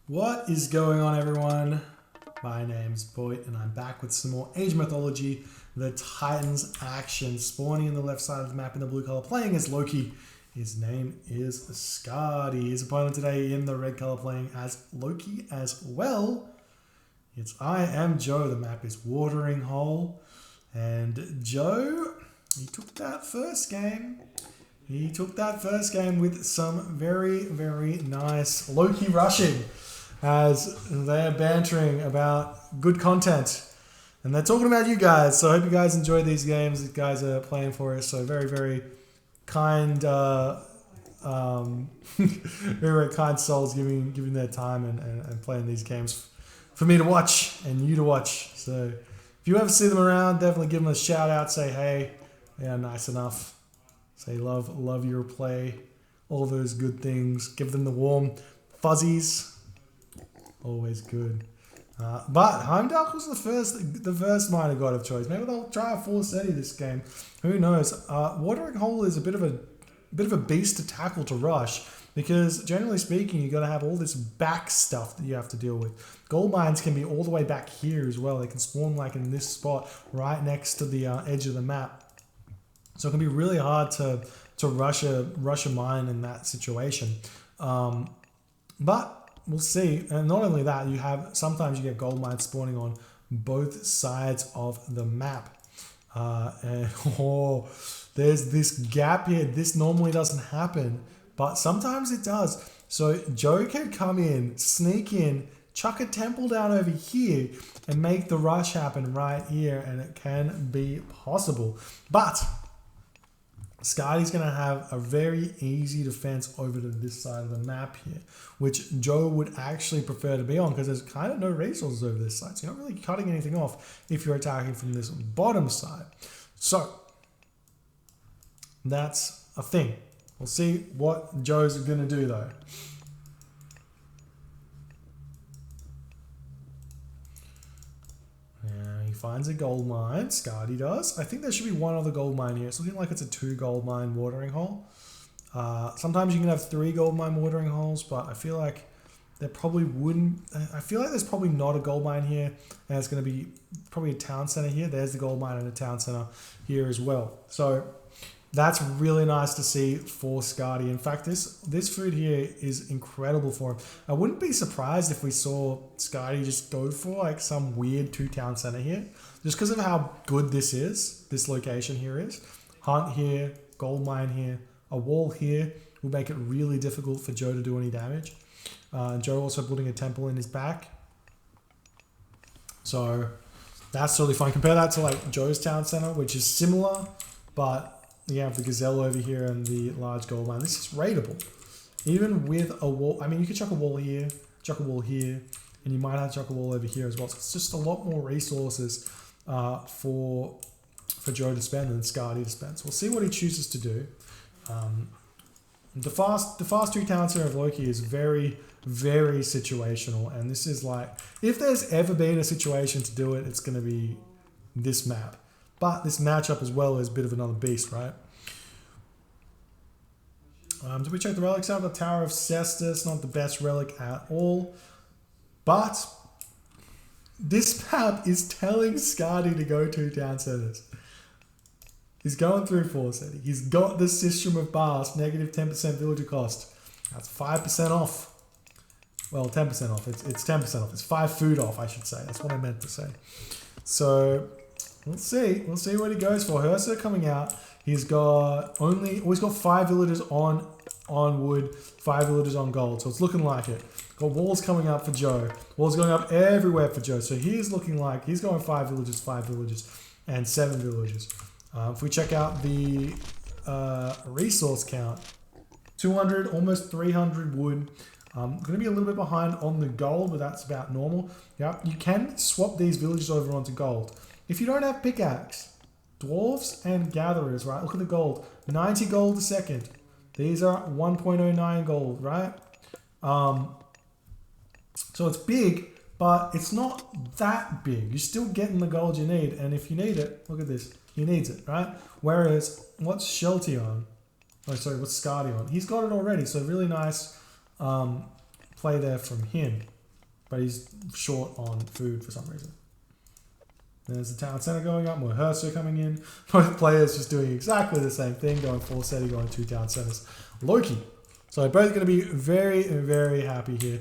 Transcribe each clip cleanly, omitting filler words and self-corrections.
What is going on, everyone? My name's Boyd and I'm back with some more Age Mythology. The Titans action, spawning in the left side of the map in the blue color, playing as Loki. His name is Skady. His opponent today in the red color, playing as Loki as well. It's I am Joe. The map is Watering Hole. And Joe, he took that first game. He took that first game with some very, very nice Loki rushing as they're bantering about good content. And they're talking about you guys. So I hope you guys enjoy these games. You guys are playing for us. So very, very kind, very, very kind souls giving their time and playing these games for me to watch and you to watch. So if you ever see them around, definitely give them a shout out. Say, hey, yeah, nice enough. Say love your play, all those good things. Give them the warm fuzzies, always good. But Heimdall was the first minor god of choice. Maybe they'll try a full SETI this game. Who knows? Watering Hole is a bit of a beast to tackle to rush because generally speaking, you got to have all this back stuff that you have to deal with. Gold mines can be all the way back here as well. They can spawn like in this spot right next to the edge of the map. So it can be really hard to rush a mine in that situation. But we'll see. And not only that, sometimes you get gold mines spawning on both sides of the map. There's this gap here. This normally doesn't happen, but sometimes it does. So Joe can come in, sneak in, chuck a temple down over here and make the rush happen right here, and it can be possible. But Skady's going to have a very easy defense over to this side of the map here, which Joe would actually prefer to be on because there's kind of no resources over this side. So you're not really cutting anything off if you're attacking from this bottom side. So that's a thing. We'll see what Joe's going to do though. Finds a gold mine. Skady does. I think there should be one other gold mine here. It's looking like it's a 2 gold mine watering hole. Sometimes you can have 3 gold mine watering holes, but I feel like there probably wouldn't. I feel like there's probably not a gold mine here, and it's going to be probably a town center here. There's the gold mine and a town center here as well. So that's really nice to see for Skady. In fact, this food here is incredible for him. I wouldn't be surprised if we saw Skady just go for like some weird 2-town center here, just because of how good this location here is. Hunt here, gold mine here, a wall here will make it really difficult for Joe to do any damage. Joe also putting a temple in his back. So that's totally fine. Compare that to like Joe's town center, which is similar, but you have the gazelle over here and the large gold mine. This is raidable. Even with a wall, I mean, you could chuck a wall here, chuck a wall here, and you might have to chuck a wall over here as well. So it's just a lot more resources for Joe to spend than Skady to spend. So we'll see what he chooses to do. The fast 2-town center of Loki is very, very situational. And this is like, if there's ever been a situation to do it, it's going to be this map. But this matchup as well is a bit of another beast, right? Did we check the relics out? The Tower of Cestus, not the best relic at all. But this map is telling Skady to go 2 town centers. He's going through 4 SETI. He's got the System of Bast, negative 10% villager cost. That's 5% off. Well, 10% off. It's 10% off. It's 5 food off, I should say. That's what I meant to say. So we'll see what he goes for. Hersa coming out. He's got 5 villagers on wood, 5 villagers on gold. So it's looking like it. Got walls coming up for Joe. Walls going up everywhere for Joe. So he's looking like he's going 5 villagers, and 7 villagers. If we check out the resource count, 200, almost 300 wood. Going to be a little bit behind on the gold, but that's about normal. Yeah, you can swap these villages over onto gold. If you don't have pickaxe, dwarves and gatherers, right? Look at the gold. 90 gold a second. These are 1.09 gold, right? So it's big, but it's not that big. You're still getting the gold you need. And if you need it, look at this. He needs it, right? Whereas, what's Shelty on? Oh, sorry, what's Skady on? He's got it already. So really nice play there from him. But he's short on food for some reason. There's the town center going up, more Herso coming in. Both players just doing exactly the same thing, going full Skady, going 2 town centers. Loki. So both going to be very, very happy here.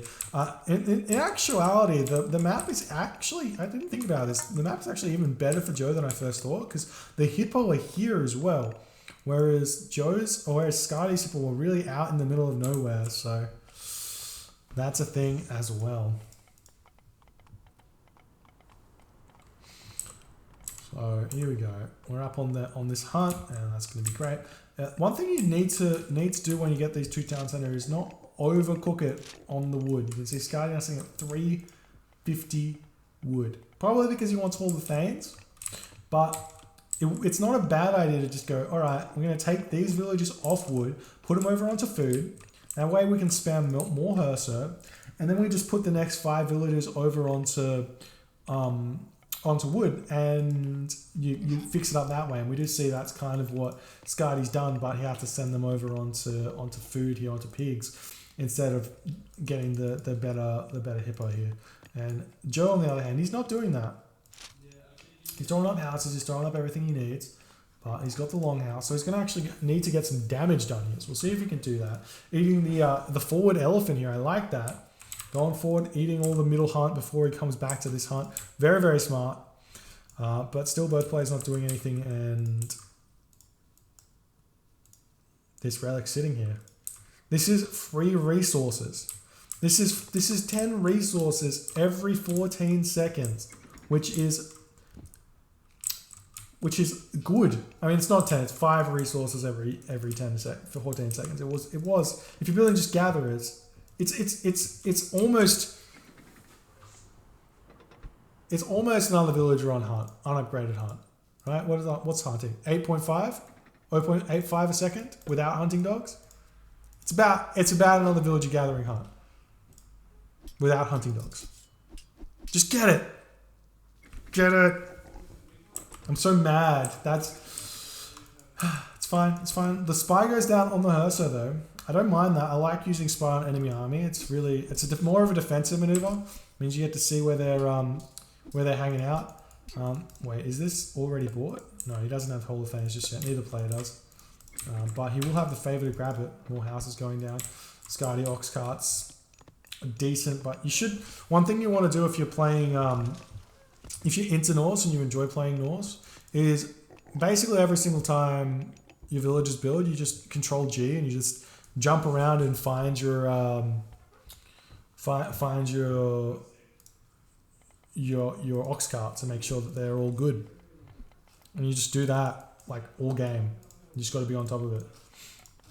In actuality, the map is actually, I didn't think about this, the map's actually even better for Joe than I first thought, because the hippo are here as well. Whereas Skady's hippo were really out in the middle of nowhere, so that's a thing as well. So here we go. We're up on this hunt, and that's going to be great. One thing you need to do when you get these 2 town centers is not overcook it on the wood. You can see Skady now sitting at 350 wood. Probably because he wants all the thanes, but it's not a bad idea to just go, all right, we're going to take these villages off wood, put them over onto food. That way we can spam more Herso, and then we just put the next 5 villages over onto wood, and you fix it up that way. And we do see that's kind of what Skady's done, but he has to send them over onto food here, onto pigs, instead of getting the better hippo here. And Joe, on the other hand, he's not doing that. He's throwing up houses, he's throwing up everything he needs, but he's got the long house, so he's going to actually need to get some damage done here. So we'll see if he can do that. Eating the forward elephant here, I like that. Going forward, eating all the middle hunt before he comes back to this hunt. Very, very smart. But still both players not doing anything, and this relic sitting here. This is free resources. This is 10 resources every 14 seconds, which is good. I mean, it's not 10, it's 5 resources every 10 seconds for 14 seconds. It was if you're building just gatherers, it's almost another villager on hunt, unupgraded hunt, right? What's hunting? 8.5, 0.85 a second without hunting dogs. It's about another villager gathering hunt without hunting dogs. Just get it. I'm so mad. It's fine. It's fine. The spy goes down on the Herso though. I don't mind that. I like using spy on enemy army. It's more of a defensive maneuver. It means you get to see where they're hanging out. Wait, is this already bought? No, he doesn't have Hall of Fame just yet. Neither player does. But he will have the favor to grab it. More houses going down. Skady ox carts, decent. But you should. One thing you want to do if you're playing, if you're into Norse and you enjoy playing Norse, is basically every single time your villagers build, you just Control G and you just jump around and find your ox carts and make sure that they're all good. And you just do that like all game. You just got to be on top of it.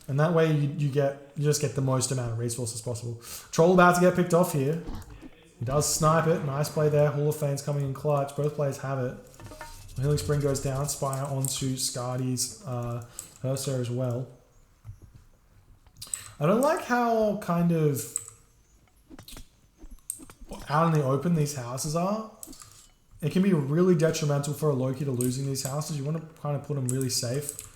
And that way you just get the most amount of resources possible. Troll about to get picked off here. He does snipe it. Nice play there. Hall of Fame's coming in clutch. Both players have it. Healing Spring goes down. Spire onto Skady's Herso as well. I don't like how kind of out in the open these houses are. It can be really detrimental for a Loki to losing these houses. You want to kind of put them really safe.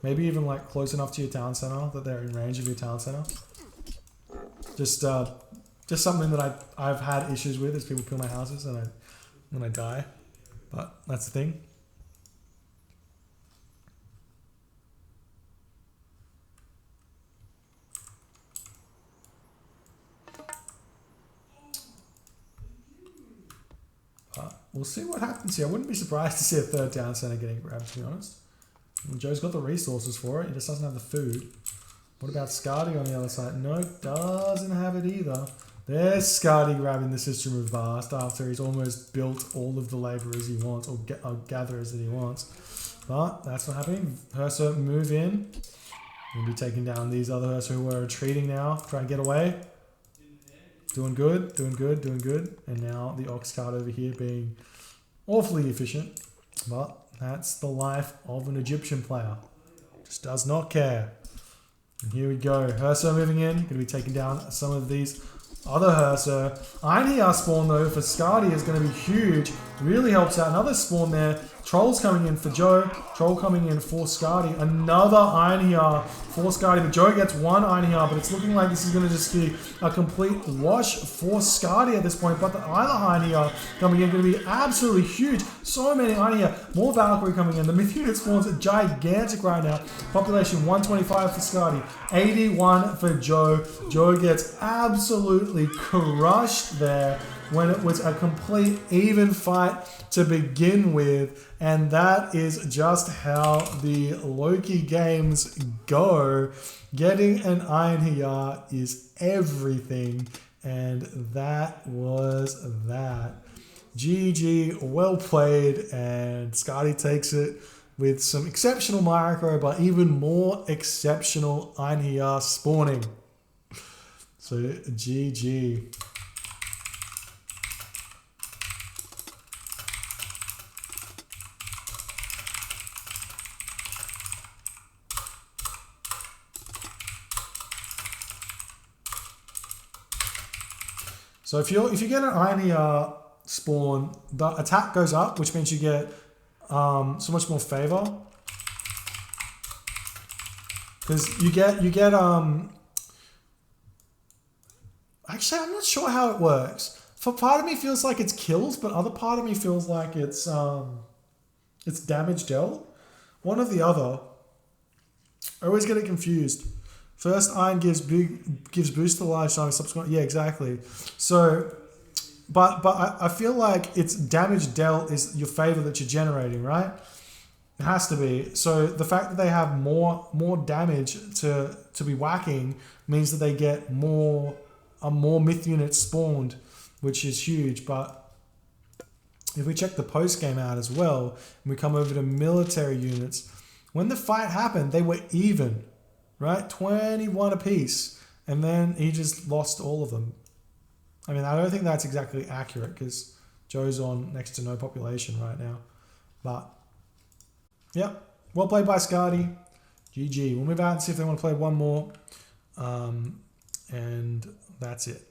Maybe even like close enough to your town center that they're in range of your town center. Just something that I've had issues with is people kill my houses and when I die. But that's the thing. We'll see what happens here. I wouldn't be surprised to see a third town center getting grabbed, to be honest. And Joe's got the resources for it. He just doesn't have the food. What about Skady on the other side? No, doesn't have it either. There's Skady grabbing the System of Vast after he's almost built all of the laborers he wants, or gatherers that he wants. But that's not happening. Herso move in. We'll be taking down these other Herso who are retreating now, trying to get away. Doing good, doing good, doing good. And now the ox cart over here being awfully efficient. But that's the life of an Egyptian player. Just does not care. And here we go. Herso moving in. Going to be taking down some of these other Herso. Einhir spawn though for Skady is going to be huge. Really helps out. Another spawn there. Troll's coming in for Joe. Troll coming in for Skady. Another Iron here for Skady. But Joe gets one Iron here, but it's looking like this is going to just be a complete wash for Skady at this point. But the other Iron here coming in going to be absolutely huge. So many Iron here. More Valkyrie coming in. The Myth unit spawns are gigantic right now. Population 125 for Skady. 81 for Joe. Joe gets absolutely crushed there when it was a complete even fight to begin with. And that is just how the Loki games go. Getting an Iron here is everything. And that was that. GG, well played, and Skady takes it with some exceptional micro, but even more exceptional Iron here spawning. So GG. So if you get an Iron here spawn, the attack goes up, which means you get so much more favor. Because you get actually I'm not sure how it works. For part of me feels like it's kills, but other part of me feels like it's damage dealt. One or the other. I always get it confused. First Iron gives boost to lifetime, subsequent. Yeah, exactly. So, but I feel like it's damage dealt is your favor that you're generating, right? It has to be. So the fact that they have more damage to be whacking means that they get more myth units spawned, which is huge. But if we check the post game out as well, and we come over to military units, when the fight happened, they were even. Right, 21 apiece, and then he just lost all of them. I mean, I don't think that's exactly accurate because Joe's on next to no population right now. But, yeah, well played by Skady. GG. We'll move out and see if they want to play one more. And that's it.